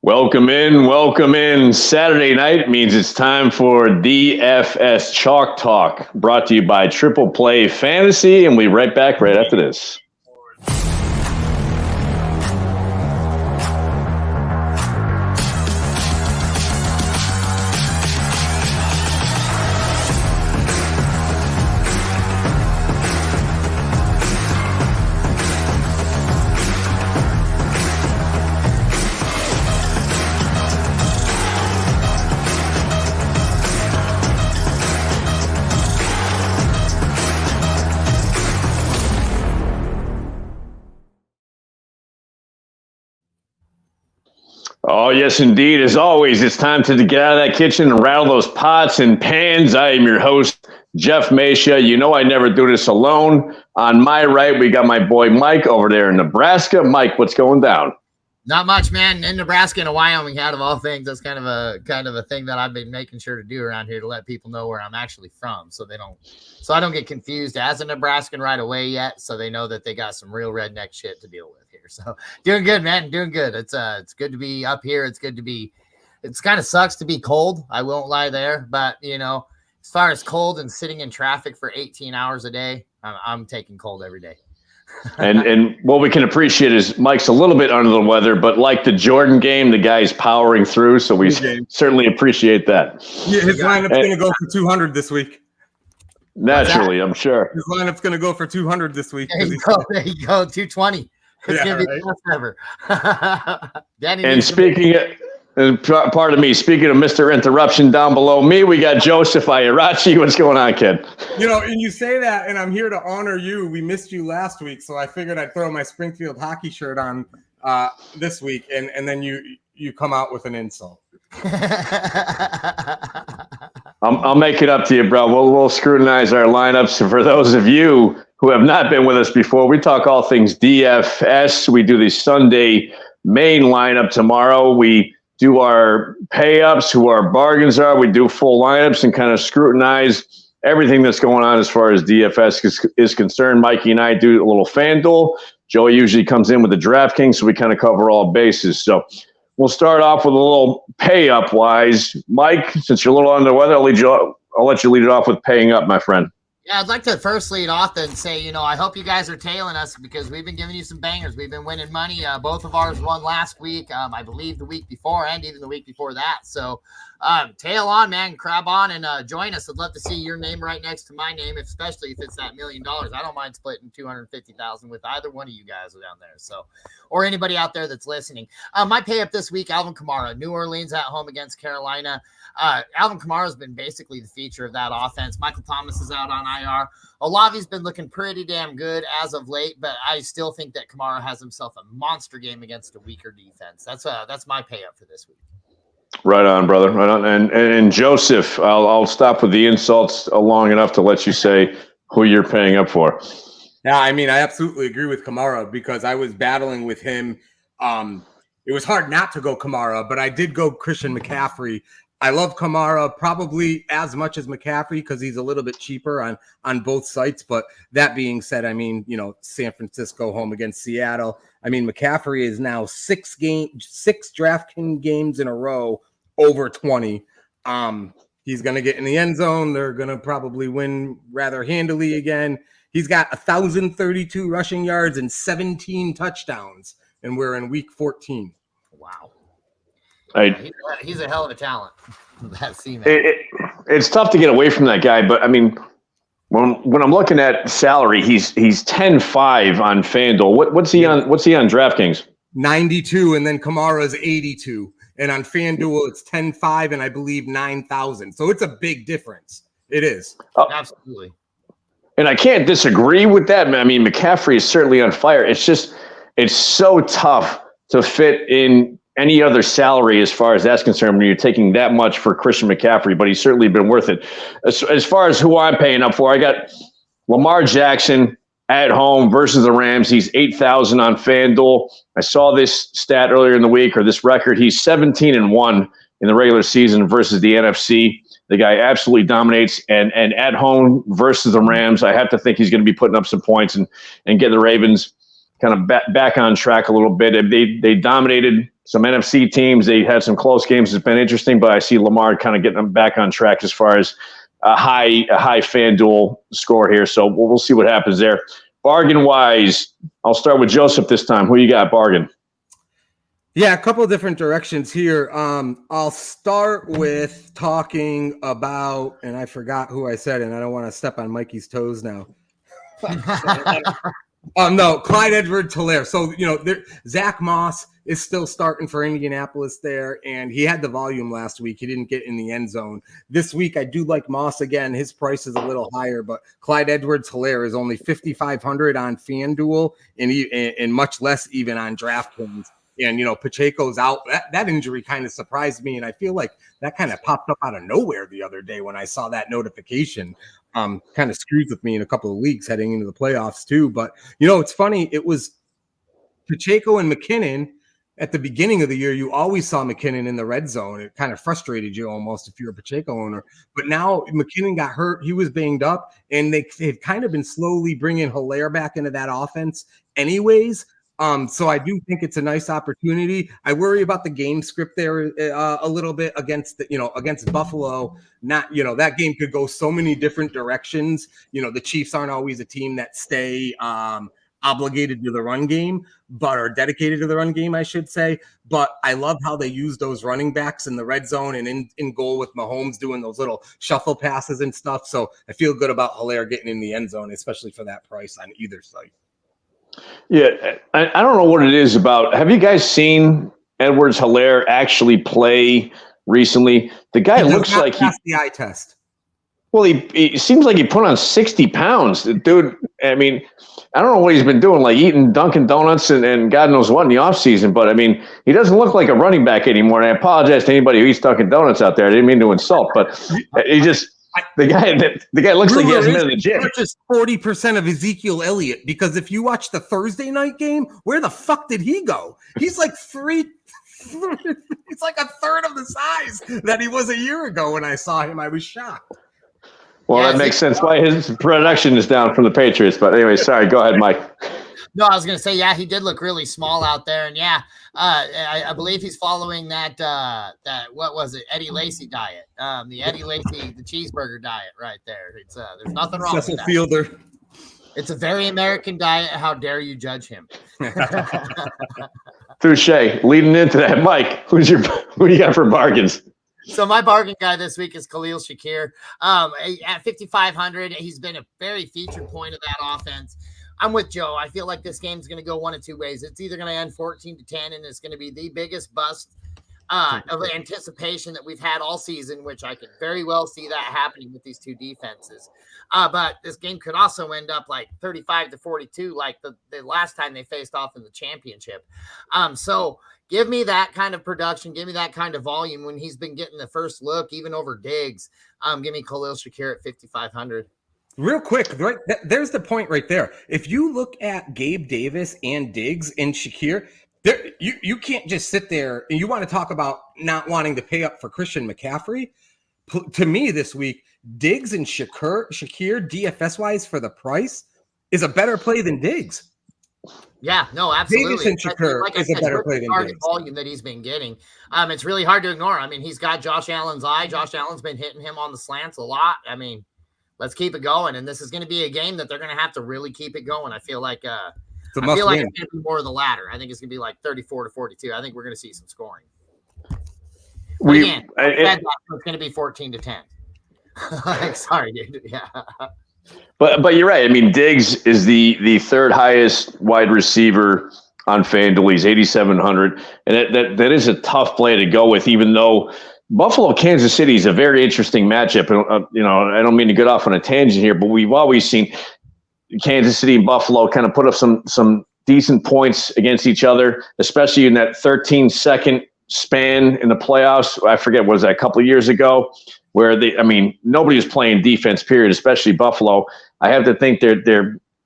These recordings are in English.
Welcome in. Saturday night means it's time for DFS Chalk Talk, brought to you by Triple Play Fantasy, and we'll be right back right after this. Oh, yes, indeed. As always, it's time to get out of that kitchen and rattle those pots and pans. I am your host, Jeff Mesha. You know I never do this alone. On my right, we got my boy Mike over there in Nebraska. Mike, what's going down? Not much, man. In Nebraska and Wyoming, out of all things, that's kind of a thing that I've been making sure to do around here to let people know where I'm actually from, so I don't get confused as a Nebraskan right away yet. So they know that they got some real redneck shit to deal with here. So doing good, man. Doing good. It's good to be up here. It's good to be. It's kind of sucks to be cold. I won't lie there, but as far as cold and sitting in traffic for 18 hours a day, I'm taking cold every day. and what we can appreciate is Mike's a little bit under the weather, but like the Jordan game, the guy's powering through, so we certainly appreciate that. Yeah, his lineup's going to go for 200 this week. Naturally, I'm sure. His lineup's going to go for 200 this week. There you go, 220. It's going to be the best ever. Danny, and speaking pardon me, speaking of Mr. Interruption down below me, we got Joseph Iarachi. What's going on, kid? And you say that, and I'm here to honor you. We missed you last week, so I figured I'd throw my Springfield hockey shirt on this week, and then you come out with an insult. I'll make it up to you, bro. We'll scrutinize our lineups. For those of you who have not been with us before, we talk all things DFS. We do the Sunday main lineup tomorrow. We do our pay-ups, who our bargains are. We do full lineups and kind of scrutinize everything that's going on as far as DFS is concerned. Mikey and I do a little FanDuel. Joey usually comes in with the DraftKings, so we kind of cover all bases. So we'll start off with a little pay-up wise. Mike, since you're a little under the weather, I'll let you lead it off with paying up, my friend. Yeah, I'd like to first lead off and say, I hope you guys are tailing us because we've been giving you some bangers. We've been winning money. Both of ours won last week, I believe the week before and even the week before that. So tail on, man, crab on and join us. I'd love to see your name right next to my name, especially if it's that $1 million. I don't mind splitting $250,000 with either one of you guys down there. So, or anybody out there that's listening. My pay up this week, Alvin Kamara, New Orleans at home against Carolina. Alvin Kamara has been basically the feature of that offense. Michael Thomas is out on IR. Olavi's been looking pretty damn good as of late, but I still think that Kamara has himself a monster game against a weaker defense. That's my pay up for this week. Right on, brother. Right on. And Joseph, I'll stop with the insults long enough to let you say who you're paying up for. Yeah, I absolutely agree with Kamara because I was battling with him. It was hard not to go Kamara, but I did go Christian McCaffrey. I love Kamara probably as much as McCaffrey because he's a little bit cheaper on both sites. But that being said, San Francisco home against Seattle. McCaffrey is now 6 DraftKings games in a row over 20. He's going to get in the end zone. They're going to probably win rather handily again. He's got 1,032 rushing yards and 17 touchdowns, and we're in week 14. Wow. He's a hell of a talent. It's tough to get away from that guy, but when I'm looking at salary, he's 10.5 on FanDuel. What's he on? What's he on DraftKings? 92, and then Kamara's 82, and on FanDuel it's 10.5, and I believe 9,000. So it's a big difference. It is absolutely. And I can't disagree with that. McCaffrey is certainly on fire. It's just it's so tough to fit in any other salary as far as that's concerned when you're taking that much for Christian McCaffrey, but he's certainly been worth it. As far as who I'm paying up for, I got Lamar Jackson at home versus the Rams. He's 8,000 on FanDuel. I saw this stat earlier in the week, or this record. He's 17-1 in the regular season versus the NFC. The guy absolutely dominates, and at home versus the Rams, I have to think he's going to be putting up some points and get the Ravens kind of back on track a little bit. They dominated some NFC teams. They had some close games. It's been interesting, but I see Lamar kind of getting them back on track as far as a high FanDuel score here. So we'll see what happens there. Bargain wise, I'll start with Joseph this time. Who you got, bargain? Yeah, a couple of different directions here. I'll start with talking about, and I forgot who I said, and I don't want to step on Mikey's toes now. No, Clyde Edwards-Helaire. So, Zach Moss is still starting for Indianapolis there, and he had the volume last week. He didn't get in the end zone. This week, I do like Moss again. His price is a little higher, but Clyde Edwards-Helaire is only $5,500 on FanDuel and much less even on DraftKings. And, Pacheco's out. That injury kind of surprised me, and I feel like that kind of popped up out of nowhere the other day when I saw that notification. Kind of screws with me in a couple of leagues heading into the playoffs too. But, it's funny. It was Pacheco and McKinnon at the beginning of the year. You always saw McKinnon in the red zone. It kind of frustrated you almost if you're a Pacheco owner. But now McKinnon got hurt. He was banged up, and they've kind of been slowly bringing Helaire back into that offense anyways. So I do think it's a nice opportunity. I worry about the game script there a little bit against Buffalo. That game could go so many different directions. The Chiefs aren't always a team that stay obligated to the run game, but are dedicated to the run game, I should say. But I love how they use those running backs in the red zone and in goal with Mahomes doing those little shuffle passes and stuff. So I feel good about Helaire getting in the end zone, especially for that price on either side. Yeah, I don't know what it is about. Have you guys seen Edwards-Helaire actually play recently? The guy looks like he passed the eye test. Well, he seems like he put on 60 pounds. Dude, I mean, I don't know what he's been doing, like eating Dunkin' Donuts and God knows what in the offseason, but I mean, he doesn't look like a running back anymore. And I apologize to anybody who eats Dunkin' Donuts out there. I didn't mean to insult, but he just – the guy looks like he hasn't been in the gym. Purchased 40% of Ezekiel Elliott, because if you watch the Thursday night game, where the fuck did he go? He's like he's like a third of the size that he was a year ago when I saw him. I was shocked. Well, that makes sense why his production is down from the Patriots. But anyway, sorry. Go ahead, Mike. No, I was going to say, yeah, he did look really small out there. And yeah, I believe he's following that what was it? Eddie Lacy diet. The Eddie Lacy, the cheeseburger diet right there. It's there's nothing wrong with that. Fielder. It's a very American diet. How dare you judge him? Touche. Leading into that, Mike, who do you got for bargains? So my bargain guy this week is Khalil Shakir. At 5,500, he's been a very featured point of that offense. I'm with Joe. I feel like this game's going to go one of two ways. It's either going to end 14-10, and it's going to be the biggest bust of anticipation that we've had all season, which I could very well see that happening with these two defenses. But this game could also end up like 35-42, like the last time they faced off in the championship. So give me that kind of production. Give me that kind of volume when he's been getting the first look, even over Diggs. Give me Khalil Shakir at 5,500. Real quick, right? There's the point right there. If you look at Gabe Davis and Diggs and Shakir, you can't just sit there and you want to talk about not wanting to pay up for Christian McCaffrey. To me this week, Diggs and Shakir DFS-wise for the price is a better play than Diggs. Yeah, no, absolutely. Davis and Shakir is a better play than Diggs. Volume that he's been getting. It's really hard to ignore. I mean, he's got Josh Allen's eye. Josh Allen's been hitting him on the slants a lot. I mean, let's keep it going. And this is going to be a game that they're going to have to really keep it going. I feel like it's going to be more of the latter. I think it's going to be like 34-42. I think we're going to see some scoring. It's going to be 14-10. Sorry, dude. Yeah. But you're right. I mean, Diggs is the third highest wide receiver on FanDuel. He's 8,700, and that is a tough play to go with. Even though Buffalo, Kansas City is a very interesting matchup. I don't mean to get off on a tangent here, but we've always seen Kansas City and Buffalo kind of put up some decent points against each other, especially in that 13-second span in the playoffs. I forget, was that a couple of years ago, where nobody was playing defense, period, especially Buffalo. I have to think they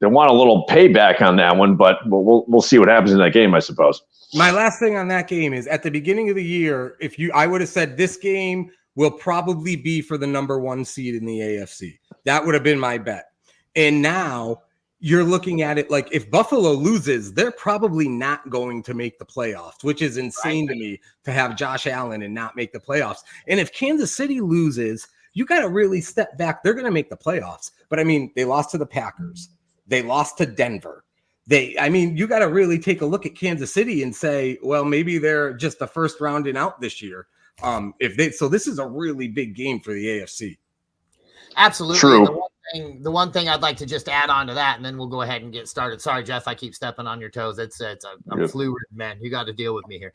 want a little payback on that one, but we'll see what happens in that game, I suppose. My last thing on that game is at the beginning of the year, I would have said this game will probably be for the number one seed in the AFC. That would have been my bet. And now you're looking at it like if Buffalo loses, they're probably not going to make the playoffs, which is insane to me to have Josh Allen and not make the playoffs. And if Kansas City loses, you got to really step back. They're going to make the playoffs. But I mean, they lost to the Packers. They lost to Denver. You got to really take a look at Kansas City and say, well, maybe they're just the first round and out this year. So this is a really big game for the AFC. Absolutely. True. The one thing I'd like to just add on to that, and then we'll go ahead and get started. Sorry, Jeff, I keep stepping on your toes. I'm fluid, man. You got to deal with me here.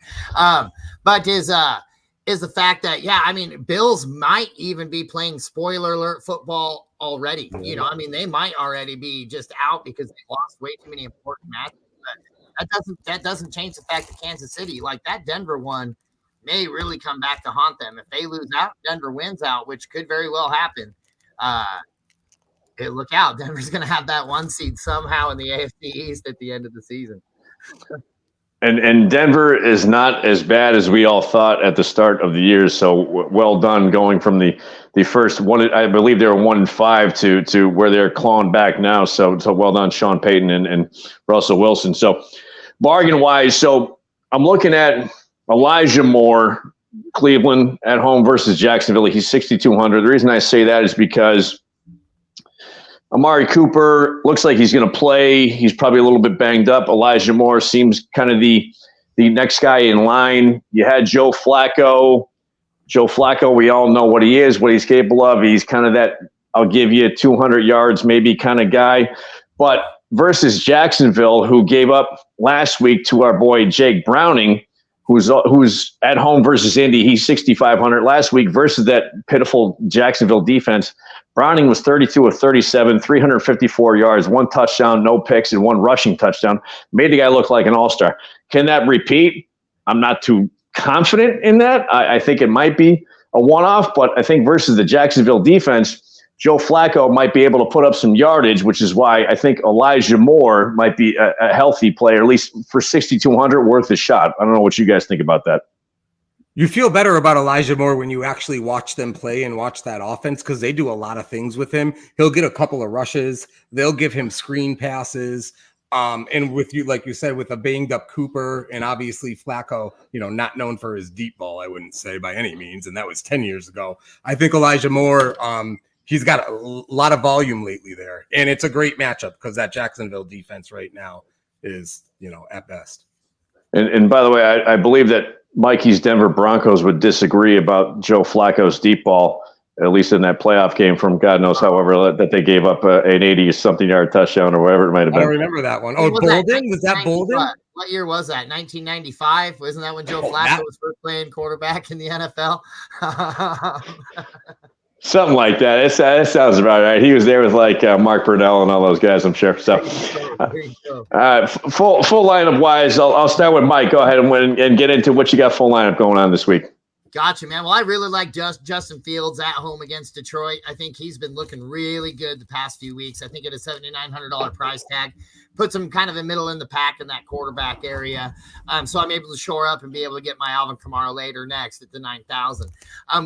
But is the fact that, Bills might even be playing spoiler alert football already. They might already be just out because they lost way too many important matches. But that doesn't change the fact that Kansas City, like that Denver one, may really come back to haunt them. If they lose out, Denver wins out, which could very well happen. Look out. Denver's going to have that 1 seed somehow in the AFC East at the end of the season. And Denver is not as bad as we all thought at the start of the year. So well done going from the first one. I believe they were 1-5 to where they're clawing back now. So well done, Sean Payton and Russell Wilson. So bargain wise, so I'm looking at Elijah Moore, Cleveland at home versus Jacksonville. He's 6,200. The reason I say that is because Amari Cooper looks like he's going to play. He's probably a little bit banged up. Elijah Moore seems kind of the next guy in line. You had Joe Flacco. Joe Flacco, we all know what he is, what he's capable of. He's kind of that I'll give you 200 yards maybe kind of guy. But versus Jacksonville, who gave up last week to our boy Jake Browning, who's at home versus Indy. He's 6,500 last week versus that pitiful Jacksonville defense. Browning was 32 of 37, 354 yards, 1 touchdown, no picks, and 1 rushing touchdown. Made the guy look like an all-star. Can that repeat? I'm not too confident in that. I think it might be a one-off, but I think versus the Jacksonville defense, Joe Flacco might be able to put up some yardage, which is why I think Elijah Moore might be a healthy player, at least for 6,200, worth a shot. I don't know what you guys think about that. You feel better about Elijah Moore when you actually watch them play and watch that offense because they do a lot of things with him. He'll get a couple of rushes. They'll give him screen passes. And with you, like you said, with a banged up Cooper and obviously Flacco, not known for his deep ball, I wouldn't say by any means. And that was 10 years ago. I think Elijah Moore, he's got a lot of volume lately there. And it's a great matchup because that Jacksonville defense right now is, at best. And by the way, I believe that Mikey's Denver Broncos would disagree about Joe Flacco's deep ball, at least in that playoff game from God knows however that they gave up an 80-something yard touchdown or whatever it might have been. I don't remember that one. Oh, Bolden? Was that Bolden? What year was that? 1995? Wasn't that when Joe Flacco was first playing quarterback in the NFL? Something like that. That sounds about right. He was there with like Mark Brunell and all those guys, I'm sure. So, full lineup wise, I'll start with Mike. Go ahead and get into what you got full lineup going on this week. Gotcha, man. Well, I really like Justin Fields at home against Detroit. I think he's been looking really good the past few weeks. I think at a $7,900 price tag, puts him kind of in middle in the pack in that quarterback area. So I'm able to shore up and be able to get my Alvin Kamara later next at the 9,000.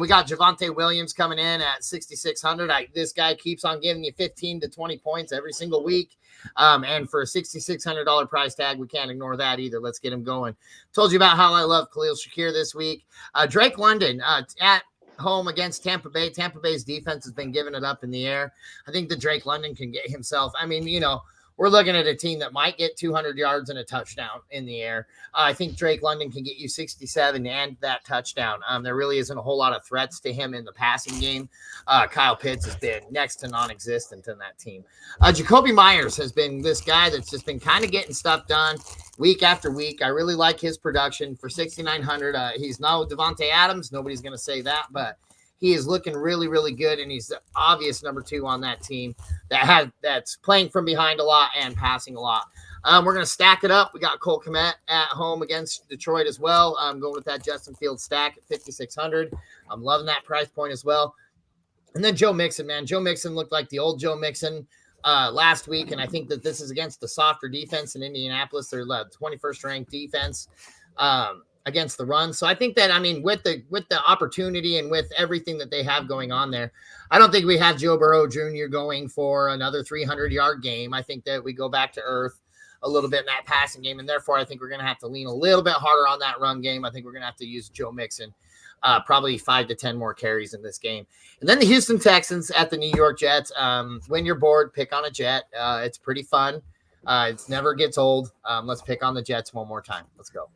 We got Javonte Williams coming in at 6,600. This guy keeps on giving you 15 to 20 points every single week. And for a $6,600 price tag, we can't ignore that either. Let's get him going. Told you about how I love Khalil Shakir this week. Drake London at home against Tampa Bay. Tampa Bay's defense has been giving it up in the air. I think that Drake London can get himself. We're looking at a team that might get 200 yards and a touchdown in the air. I think Drake London can get you 67 and that touchdown. There really isn't a whole lot of threats to him in the passing game. Kyle Pitts has been next to non-existent in that team. Jacoby Myers has been this guy that's just been kind of getting stuff done week after week. I really like his production for 6,900. He's no Devontae Adams. Nobody's going to say that, but he is looking really, really good, and he's the obvious number 2 on that team that's playing from behind a lot and passing a lot. We're going to stack it up. We got Cole Kmet at home against Detroit as well. I'm going with that Justin Fields stack at 5,600. I'm loving that price point as well. And then Joe Mixon, man. Joe Mixon looked like the old Joe Mixon last week, and I think that this is against the softer defense in Indianapolis. They're the 21st ranked defense. against the run. So I think that, I mean, with the opportunity and with everything that they have going on there, I don't think we have Joe Burrow Jr. going for another 300-yard game. I think that we go back to earth a little bit in that passing game, and therefore I think we're going to have to lean a little bit harder on that run game. I think we're going to have to use Joe Mixon probably 5 to 10 more carries in this game. And then the Houston Texans at the New York Jets. When you're bored, pick on a Jet. It's pretty fun. It never gets old. Let's pick on the Jets one more time. Let's go.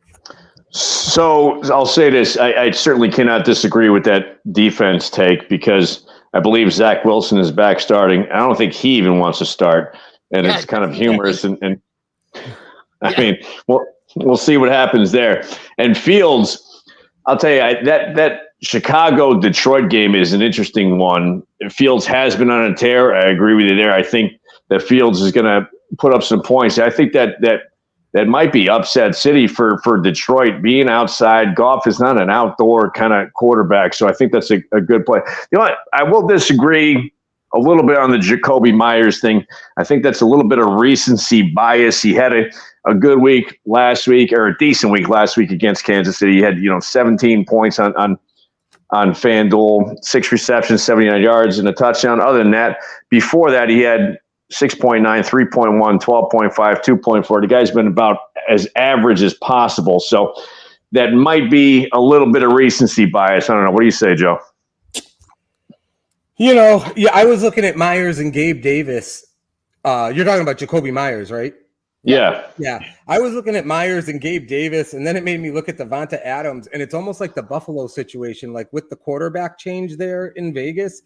So I'll say this. I certainly cannot disagree with that defense take because I believe Zach Wilson is back starting. I don't think he even wants to start. And it's kind of humorous. And I mean, we'll see what happens there. And Fields, I'll tell you, that Chicago-Detroit game is an interesting one. Fields has been on a tear. I agree with you there. I think that Fields is going to put up some points. I think that might be upset city for Detroit. Being outside, Goff is not an outdoor kind of quarterback, so I think that's a good play. You know what? I will disagree a little bit on the Jacoby Myers thing. I think that's a little bit of recency bias. He had a good week last week, or a decent week last week against Kansas City. He had 17 points on FanDuel, 6 receptions, 79 yards, and a touchdown. Other than that, before that, he had 6.9, 3.1, 12.5, 2.4. The guy's been about as average as possible. So that might be a little bit of recency bias. I don't know. What do you say, Joe? I was looking at Myers and Gabe Davis. You're talking about Jacoby Myers, right? Yeah. Yeah. I was looking at Myers and Gabe Davis, and then it made me look at Devonta Adams, and it's almost like the Buffalo situation, like with the quarterback change there in Vegas.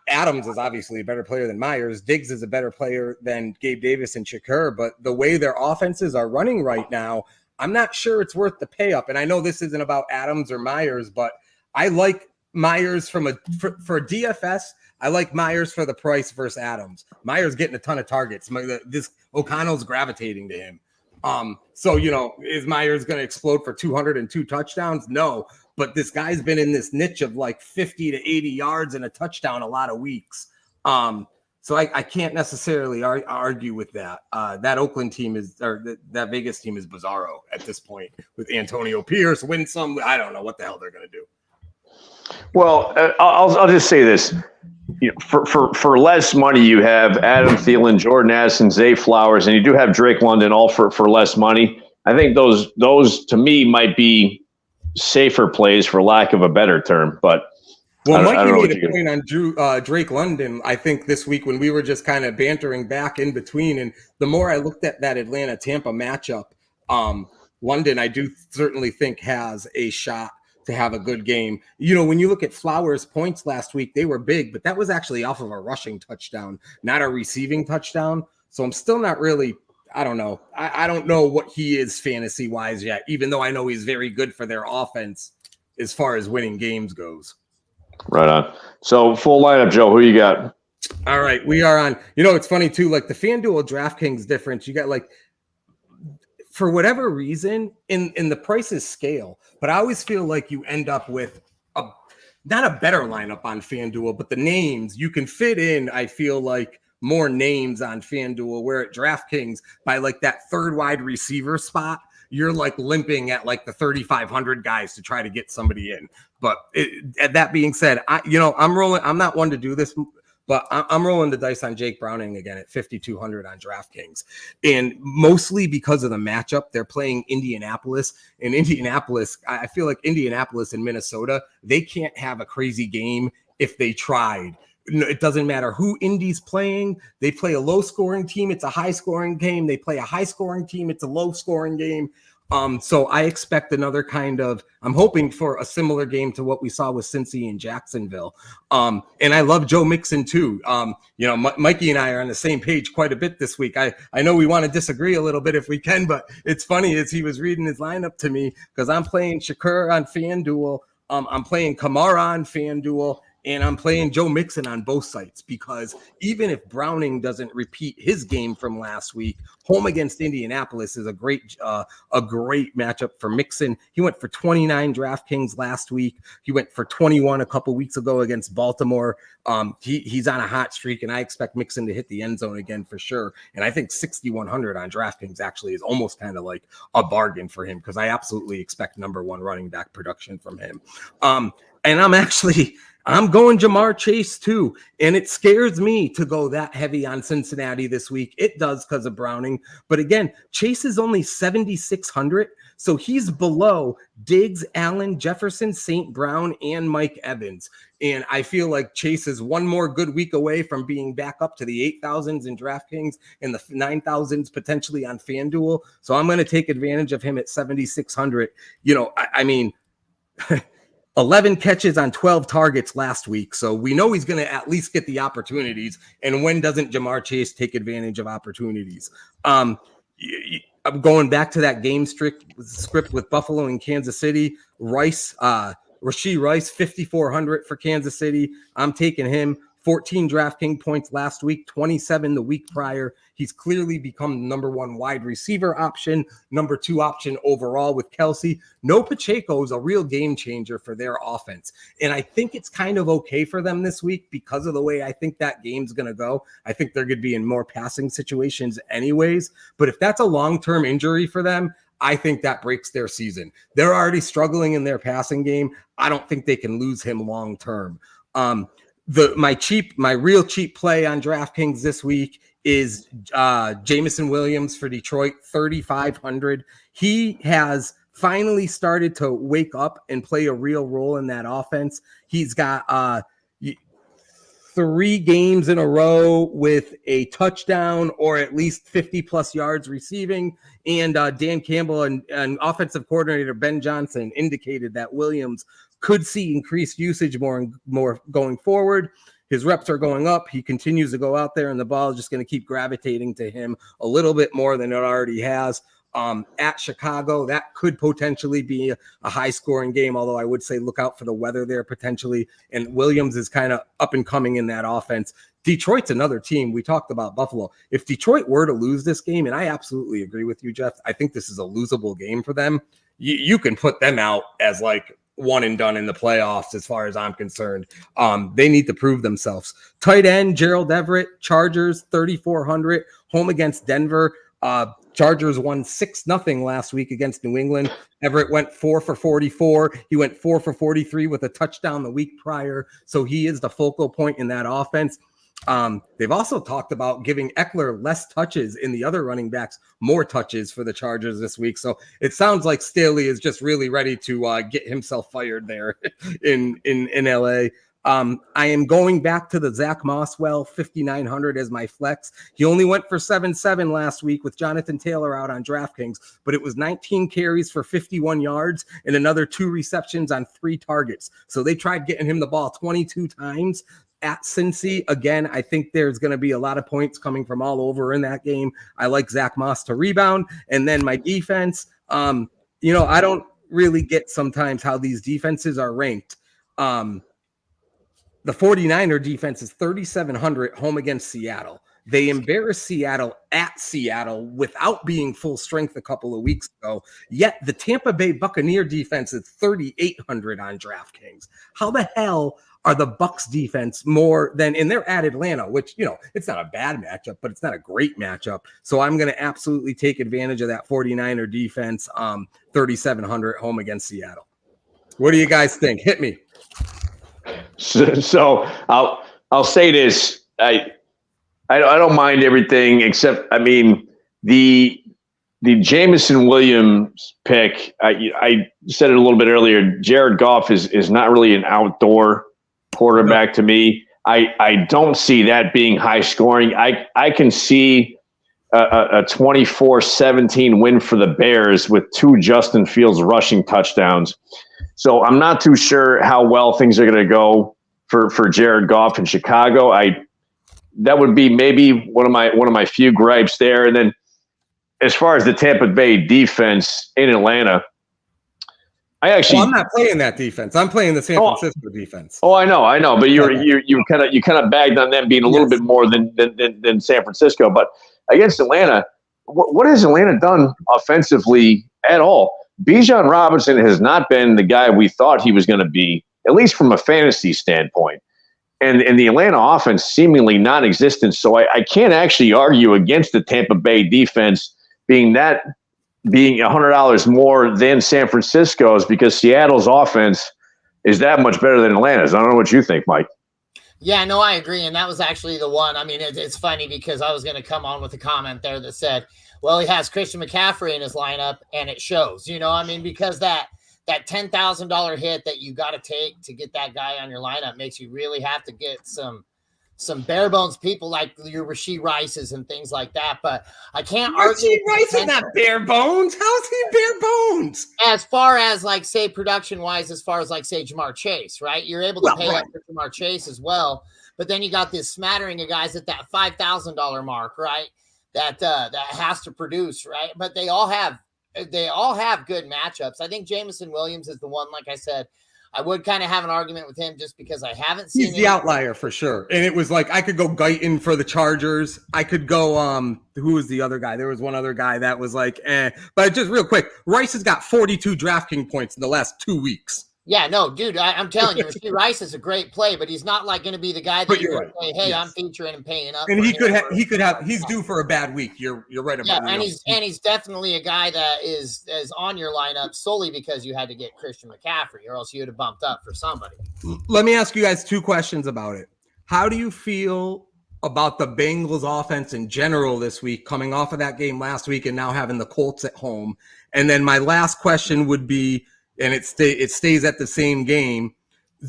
Adams is obviously a better player than Myers. Diggs is a better player than Gabe Davis and Shakur, but the way their offenses are running right now, I'm not sure it's worth the pay up. And I know this isn't about Adams or Myers, but I like Myers for DFS. I like Myers for the price versus Adams. Myers getting a ton of targets. This O'Connell's gravitating to him. So is Myers going to explode for 202 touchdowns? No, but this guy's been in this niche of like 50 to 80 yards and a touchdown a lot of weeks. So I can't necessarily argue with that. That Oakland team that Vegas team is bizarro at this point with Antonio Pierce, Winsome. I don't know what the hell they're going to do. Well, I'll just say this. For less money, you have Adam Thielen, Jordan Addison, Zay Flowers, and you do have Drake London, all for less money. I think those to me might be safer plays, for lack of a better term. But Mikey made a point on Drake London, I think, this week when we were just kind of bantering back in between. And the more I looked at that Atlanta-Tampa matchup, London, I do certainly think has a shot to have a good game. When you look at Flowers' points last week, they were big, but that was actually off of a rushing touchdown, not a receiving touchdown. So I'm still not really, I don't know. I don't know what he is fantasy-wise yet, even though I know he's very good for their offense as far as winning games goes. Right on. So full lineup, Joe, who you got? All right, we are on. It's funny too, like the FanDuel DraftKings difference, you got like, for whatever reason, in the prices scale, but I always feel like you end up with not a better lineup on FanDuel, but the names you can fit in, I feel like more names on FanDuel, where at DraftKings, by like that third wide receiver spot, you're like limping at like the 3,500 guys to try to get somebody in. But that being said, I'm rolling. I'm not one to do this, but I'm rolling the dice on Jake Browning again at 5,200 on DraftKings. And mostly because of the matchup, they're playing Indianapolis. And Indianapolis, I feel like Indianapolis and Minnesota, they can't have a crazy game if they tried. It doesn't matter who Indy's playing. They play a low-scoring team. It's a high-scoring game. They play a high-scoring team. It's a low-scoring game. So I expect another I'm hoping for a similar game to what we saw with Cincy and Jacksonville. And I love Joe Mixon too. Mikey and I are on the same page quite a bit this week. I know we want to disagree a little bit if we can, but it's funny as he was reading his lineup to me because I'm playing Shakur on FanDuel. I'm playing Kamara on FanDuel. And I'm playing Joe Mixon on both sites because even if Browning doesn't repeat his game from last week, home against Indianapolis is a great matchup for Mixon. He went for 29 DraftKings last week. He went for 21 a couple weeks ago against Baltimore. He's on a hot streak, and I expect Mixon to hit the end zone again for sure. And I think 6,100 on DraftKings actually is almost kind of like a bargain for him because I absolutely expect number one running back production from him. And I'm going Jamar Chase too. And it scares me to go that heavy on Cincinnati this week. It does because of Browning. But again, Chase is only 7,600. So he's below Diggs, Allen, Jefferson, St. Brown, and Mike Evans. And I feel like Chase is one more good week away from being back up to the 8,000s in DraftKings and the 9,000s potentially on FanDuel. So I'm going to take advantage of him at 7,600. I mean, 11 catches on 12 targets last week. So we know he's going to at least get the opportunities. And when doesn't Jamar Chase take advantage of opportunities? I'm going back to that game script with Buffalo and Kansas City. Rashee Rice, 5,400 for Kansas City. I'm taking him. 14 DraftKings points last week, 27 the week prior. He's clearly become the number one wide receiver option, number two option overall with Kelsey. No Pacheco is a real game changer for their offense. And I think it's kind of okay for them this week because of the way I think that game's going to go. I think they're going to be in more passing situations anyways. But if that's a long-term injury for them, I think that breaks their season. They're already struggling in their passing game. I don't think they can lose him long-term. My real cheap play on DraftKings this week is Jameson Williams for Detroit, 3,500. He has finally started to wake up and play a real role in that offense. He's got 3 games in a row with a touchdown or at least 50 plus yards receiving. And Dan Campbell and offensive coordinator Ben Johnson indicated that Williams could see increased usage more going forward. His reps are going up. He continues to go out there, and the ball is just going to keep gravitating to him a little bit more than it already has. At Chicago, that could potentially be a high-scoring game, although I would say look out for the weather there potentially. And Williams is kind of up and coming in that offense. Detroit's another team. We talked about Buffalo. If Detroit were to lose this game, and I absolutely agree with you, Jeff, I think this is a losable game for them. You can put them out as like one and done in the playoffs as far as I'm concerned. They need to prove themselves. Tight end, Gerald Everett, Chargers, 3,400, home against Denver. Chargers won 6-0 last week against New England. Everett went 4 for 44. He went 4 for 43 with a touchdown the week prior. So he is the focal point in that offense. They've also talked about giving Eckler less touches in the other running backs, more touches for the Chargers this week. So it sounds like Staley is just really ready to get himself fired there in LA. I am going back to the Zach Mosswell 5,900 as my flex. He only went for 7-7 last week with Jonathan Taylor out on DraftKings, but it was 19 carries for 51 yards and another 2 receptions on 3 targets. So they tried getting him the ball 22 times. At Cincy, again, I think there's going to be a lot of points coming from all over in that game. I like Zach Moss to rebound. And then my defense, I don't really get sometimes how these defenses are ranked. The 49er defense is 3,700 home against Seattle. They embarrassed Seattle at Seattle without being full strength a couple of weeks ago. Yet the Tampa Bay Buccaneer defense is 3,800 on DraftKings. How the hell are the Bucs defense more than, and they're at Atlanta, which, it's not a bad matchup, but it's not a great matchup. So I'm going to absolutely take advantage of that 49er defense, 3,700 home against Seattle. What do you guys think? Hit me. So I'll say this. I don't mind everything except, the Jameson Williams pick. I said it a little bit earlier. Jared Goff is not really an outdoor quarterback to me. I don't see that being high scoring. I can see a 24-17 win for the Bears with 2 Justin Fields rushing touchdowns. So I'm not too sure how well things are going to go for Jared Goff in Chicago. That would be maybe one of my few gripes there. And then as far as the Tampa Bay defense in Atlanta, I actually, I'm not playing that defense. I'm playing the San Francisco defense. Oh, I know, but you kind of bagged on them being a little bit more than San Francisco. But against Atlanta, what has Atlanta done offensively at all? Bijan Robinson has not been the guy we thought he was going to be, at least from a fantasy standpoint. And the Atlanta offense seemingly non-existent. So I can't actually argue against the Tampa Bay defense being $100 more than San Francisco's, because Seattle's offense is that much better than Atlanta's. I don't know what you think, Mike. Yeah, no, I agree. And that was actually the one. I mean, it's funny because I was going to come on with a comment there that said, well, he has Christian McCaffrey in his lineup, and it shows, I mean, because that $10,000 hit that you got to take to get that guy on your lineup makes you really have to get some bare bones people like your Rashee Rices and things like that. But I can't argue. Rashee Rice is not bare bones. How's he bare bones? As far as say production wise, as far as say Jamar Chase, right? You're able to pay up for Jamar Chase as well. But then you got this smattering of guys at that $5,000 mark, right? That has to produce, right? But they all have good matchups. I think Jameson Williams is the one, like I said, I would kind of have an argument with him just because I haven't seen. He's the outlier for sure. And it was I could go Guyton for the Chargers. I could go, who was the other guy? There was one other guy that was But just real quick, Rice has got 42 DraftKings points in the last 2 weeks. Yeah, no, dude, I'm telling you, Rashee Rice is a great play, but he's not going to be the guy that you're say, hey, I'm featuring and paying up. And he's due for a bad week. You're right about that. And he's definitely a guy that is on your lineup solely because you had to get Christian McCaffrey, or else you would have bumped up for somebody. Let me ask you guys 2 questions about it. How do you feel about the Bengals offense in general this week, coming off of that game last week and now having the Colts at home? And then my last question would be, and it stays at the same game.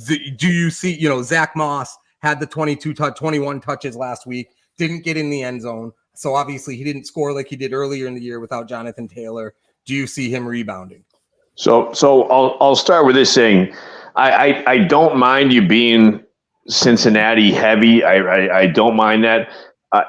Do you see, Zach Moss had the 21 touches last week, didn't get in the end zone. So obviously he didn't score like he did earlier in the year without Jonathan Taylor. Do you see him rebounding? So I'll start with this saying, I don't mind you being Cincinnati heavy. I don't mind that.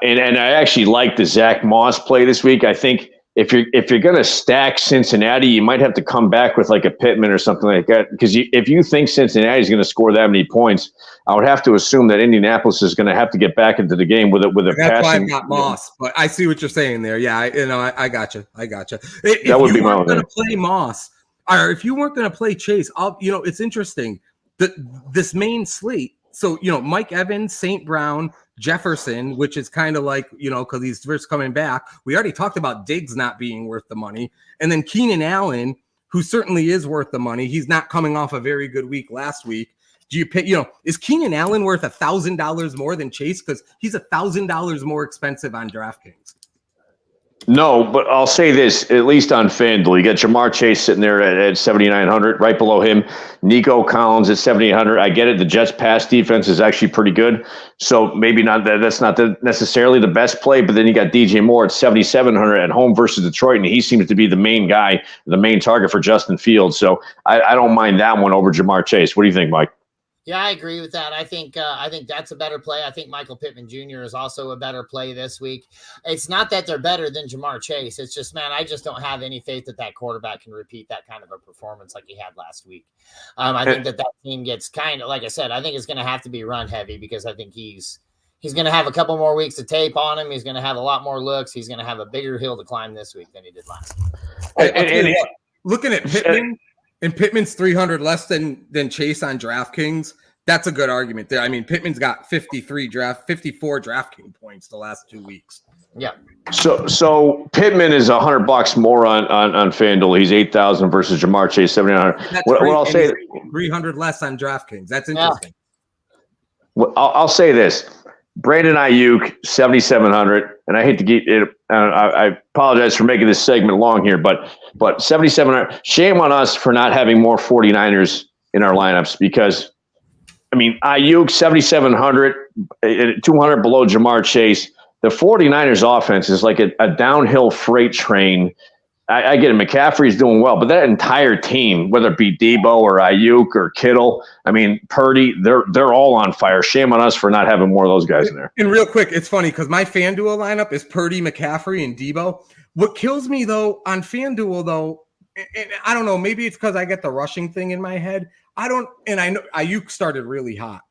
And I actually like the Zach Moss play this week. I think if you're going to stack Cincinnati, you might have to come back with a Pittman or something like that. Because if you think Cincinnati is going to score that many points, I would have to assume that Indianapolis is going to have to get back into the game with a passing. That's why I've got Moss, but I see what you're saying there. Yeah, I got you. That would be my going to play Moss, or if you weren't going to play Chase, it's interesting that this main slate. So Mike Evans, St. Brown, Jefferson, which is kind of because he's first coming back. We already talked about Diggs not being worth the money. And then Keenan Allen, who certainly is worth the money. He's not coming off a very good week last week. Do you pay, is Keenan Allen worth $1,000 more than Chase? Because he's $1,000 more expensive on DraftKings. No, but I'll say this, at least on FanDuel, you got Jamar Chase sitting there at 7,900, right below him. Nico Collins at 7,800. I get it. The Jets' pass defense is actually pretty good. So maybe not that's not necessarily the best play, but then you got DJ Moore at 7,700 at home versus Detroit, and he seems to be the main guy, the main target for Justin Fields. So I don't mind that one over Jamar Chase. What do you think, Mike? Yeah, I agree with that. I think that's a better play. I think Michael Pittman Jr. is also a better play this week. It's not that they're better than Jamar Chase. It's just, man, I just don't have any faith that quarterback can repeat that kind of a performance like he had last week. I think that team gets kind of, like I said, I think it's going to have to be run heavy because I think he's going to have a couple more weeks of tape on him. He's going to have a lot more looks. He's going to have a bigger hill to climb this week than he did last week. And looking at Pittman, and Pittman's 300 less than Chase on DraftKings. That's a good argument there. I mean, Pittman's got 54 DraftKings points the last 2 weeks. Yeah. So Pittman is $100 more on FanDuel. He's 8,000 versus Jamar Chase 7,900. What I'll say, 300 less on DraftKings. That's interesting. Yeah. I'll say this: Brandon Ayuk 7,700, and I hate to keep it. I apologize for making this segment long here, but 7,700. Shame on us for not having more 49ers in our lineups because, I mean, Ayuk 7,700, 200 below Jamar Chase. The 49ers offense is like a downhill freight train. I get it. McCaffrey's doing well, but that entire team, whether it be Debo or Ayuk or Kittle, I mean, Purdy, they're all on fire. Shame on us for not having more of those guys in there. And real quick, it's funny because my FanDuel lineup is Purdy, McCaffrey, and Debo. What kills me, though, on FanDuel, though, and I don't know, maybe it's because I get the rushing thing in my head. I know Ayuk started really hot.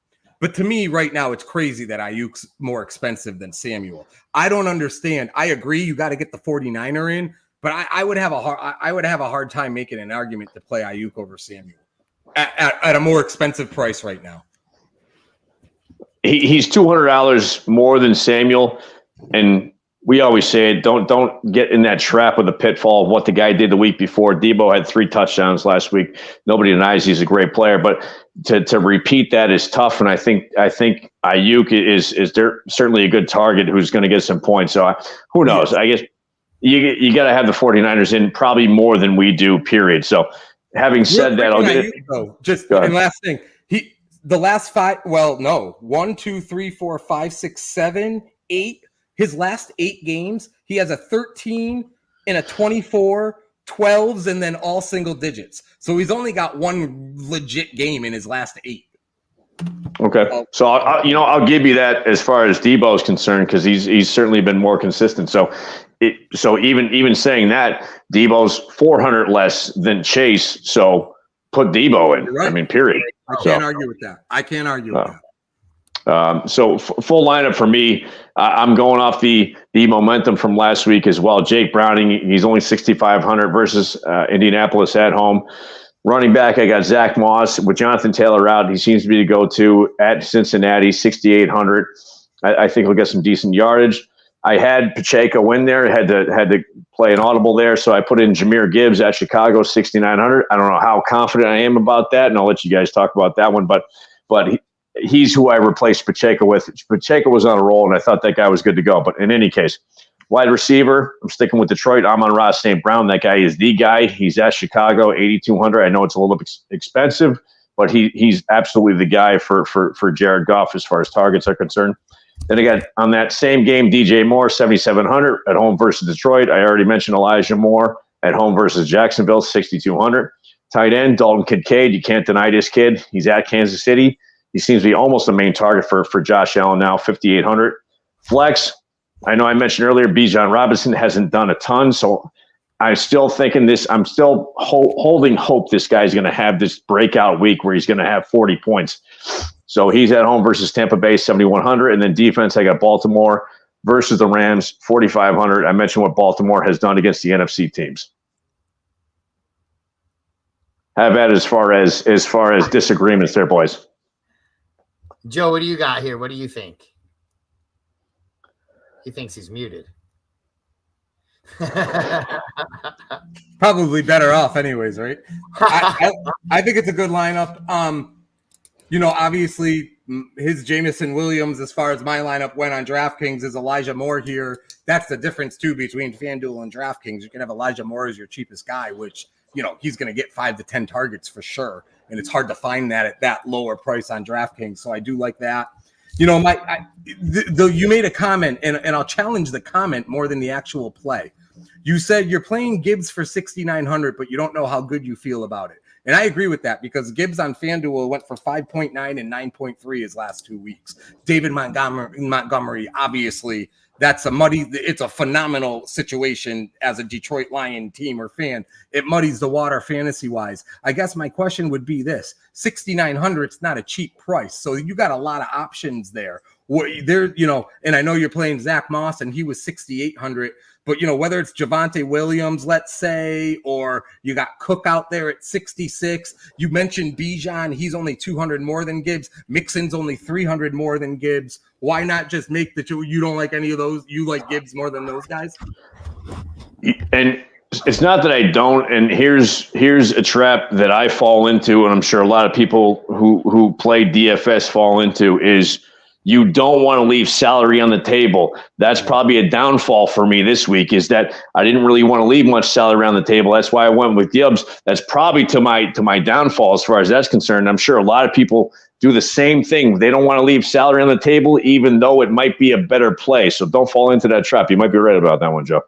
But to me, right now, it's crazy that Ayuk's more expensive than Samuel. I don't understand. I agree, you got to get the 49er in, but I would have a hard time making an argument to play Ayuk over Samuel at a more expensive price right now. He's $200 more than Samuel, and we always say don't get in that trap of the pitfall of what the guy did the week before. Debo had 3 touchdowns last week. Nobody denies he's a great player, but to repeat that is tough. And I think Ayuk is there certainly a good target who's going to get some points. So who knows? I guess you got to have the 49ers in probably more than we do. Period. So having said that, I'll get just and last thing the last 5. Well, no, 1, 2, 3, 4, 5, 6, 7, 8. His last 8 games, he has a 13 and a 24, 12s, and then all single digits. So he's only got 1 legit game in his last 8. Okay, so I'll give you that as far as Debo is concerned because he's certainly been more consistent. So even saying that, Debo's 400 less than Chase. So put Debo in. Right. I mean, period. I can't argue with that. So full lineup for me. I'm going off the momentum from last week as well. Jake Browning, he's only 6,500 versus Indianapolis at home. Running back, I got Zach Moss with Jonathan Taylor out. He seems to be the go-to at Cincinnati, 6,800. I think he'll get some decent yardage. I had Pacheco in there, had to play an audible there, so I put in Jahmyr Gibbs at Chicago, 6,900. I don't know how confident I am about that, and I'll let you guys talk about that one, but he's who I replaced Pacheco with. Pacheco was on a roll, and I thought that guy was good to go. But in any case, wide receiver, I'm sticking with Detroit. Amon-Ra St. Brown. That guy is the guy. He's at Chicago, 8,200. I know it's a little bit expensive, but he's absolutely the guy for Jared Goff as far as targets are concerned. Then again, on that same game, DJ Moore, 7,700 at home versus Detroit. I already mentioned Elijah Moore at home versus Jacksonville, 6,200. Tight end, Dalton Kincaid. You can't deny this kid. He's at Kansas City. He seems to be almost the main target for Josh Allen now, 5,800. Flex, I know I mentioned earlier, Bijan Robinson hasn't done a ton, so I'm still thinking this. I'm still holding hope this guy's going to have this breakout week where he's going to have 40 points. So he's at home versus Tampa Bay, 7,100. And then defense, I got Baltimore versus the Rams, 4,500. I mentioned what Baltimore has done against the NFC teams. Have that as far as disagreements there, boys. Joe, what do you got here? What do you think? He thinks he's muted. Probably better off anyways, right? I think it's a good lineup. Obviously his Jamison Williams, as far as my lineup went on DraftKings, is Elijah Moore here. That's the difference too between FanDuel and DraftKings. You can have Elijah Moore as your cheapest guy, which he's going to get 5 to 10 targets for sure. And it's hard to find that at that lower price on DraftKings. So I do like that. You made a comment, and I'll challenge the comment more than the actual play. You said you're playing Gibbs for 6,900, but you don't know how good you feel about it. And I agree with that because Gibbs on FanDuel went for 5.9 and 9.3 his last 2 weeks. David Montgomery, obviously, it's a phenomenal situation as a Detroit Lion team or fan. It muddies the water fantasy-wise. I guess my question would be this. 6,900 is not a cheap price, so you got a lot of options there. And I know you're playing Zach Moss, and he was 6,800. But, whether it's Javonte Williams, let's say, or you got Cook out there at 66. You mentioned Bijan. He's only 200 more than Gibbs. Mixon's only 300 more than Gibbs. Why not just make the two? You don't like any of those? You like Gibbs more than those guys? And it's not that I don't. And here's a trap that I fall into, and I'm sure a lot of people who play DFS fall into, is you don't want to leave salary on the table. That's probably a downfall for me this week, is that I didn't really want to leave much salary on the table. That's why I went with Gibbs. That's probably to my downfall as far as that's concerned. I'm sure a lot of people do the same thing. They don't want to leave salary on the table, even though it might be a better play. So don't fall into that trap. You might be right about that one, Joe.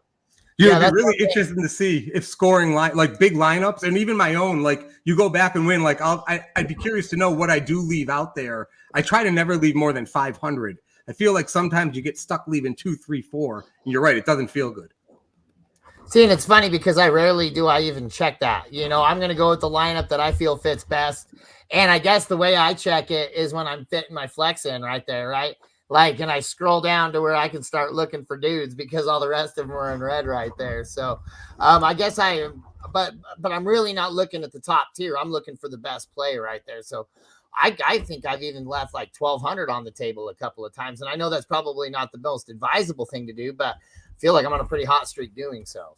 Yeah, it'd be really interesting to see if scoring like big lineups, and even my own, like you go back and win. Like I'd be curious to know what I do leave out there. I try to never leave more than 500. I feel like sometimes you get stuck leaving 2, 3, 4. And you're right, it doesn't feel good. See, and it's funny because I rarely do I even check that. I'm going to go with the lineup that I feel fits best. And I guess the way I check it is when I'm fitting my flex in right there, right? Like, and I scroll down to where I can start looking for dudes because all the rest of them are in red right there. So I guess but I'm really not looking at the top tier. I'm looking for the best player right there. So I think I've even left like 1,200 on the table a couple of times. And I know that's probably not the most advisable thing to do, but I feel like I'm on a pretty hot streak doing so.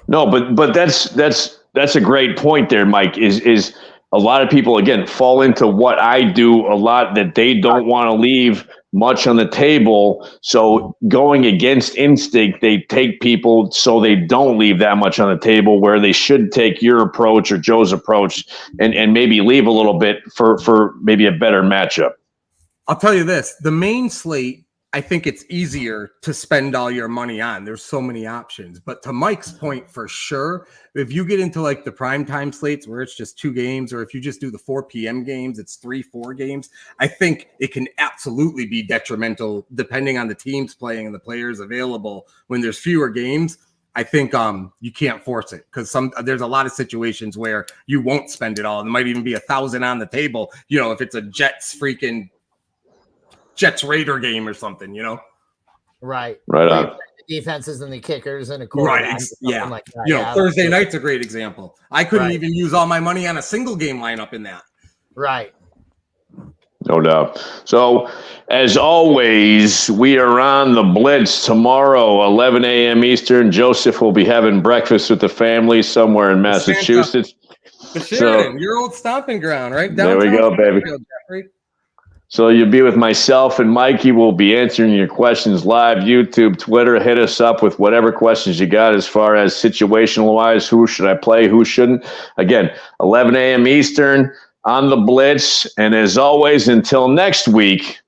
No, but that's a great point there, Mike, is a lot of people, again, fall into what I do a lot, that they don't want to leave much on the table. So going against instinct, they take people so they don't leave that much on the table, where they should take your approach or Joe's approach and maybe leave a little bit for maybe a better matchup. I'll tell you this, the main slate, I think it's easier to spend all your money on. There's so many options. But to Mike's point, for sure, if you get into like the primetime slates where it's just 2 games, or if you just do the 4 p.m. games, it's 3-4 games, I think it can absolutely be detrimental depending on the teams playing and the players available. When there's fewer games, I think you can't force it, because there's a lot of situations where you won't spend it all. There might even be 1,000 on the table, if it's a Jets Raider game or something, Right. Right on. The defenses and the kickers and a quarterback. Yeah. Like that. Thursday night's a great example. I couldn't even use all my money on a single game lineup in that. Right. No doubt. So, as always, we are on the Blitz tomorrow, 11 a.m. Eastern. Joseph will be having breakfast with the family somewhere in Massachusetts. The Sheridan, your old stomping ground, right? Downtown. There we go, baby. Jeffrey. So you'll be with myself and Mikey. We'll be answering your questions live, YouTube, Twitter. Hit us up with whatever questions you got as far as situational-wise. Who should I play? Who shouldn't? Again, 11 a.m. Eastern on the Blitz. And as always, until next week,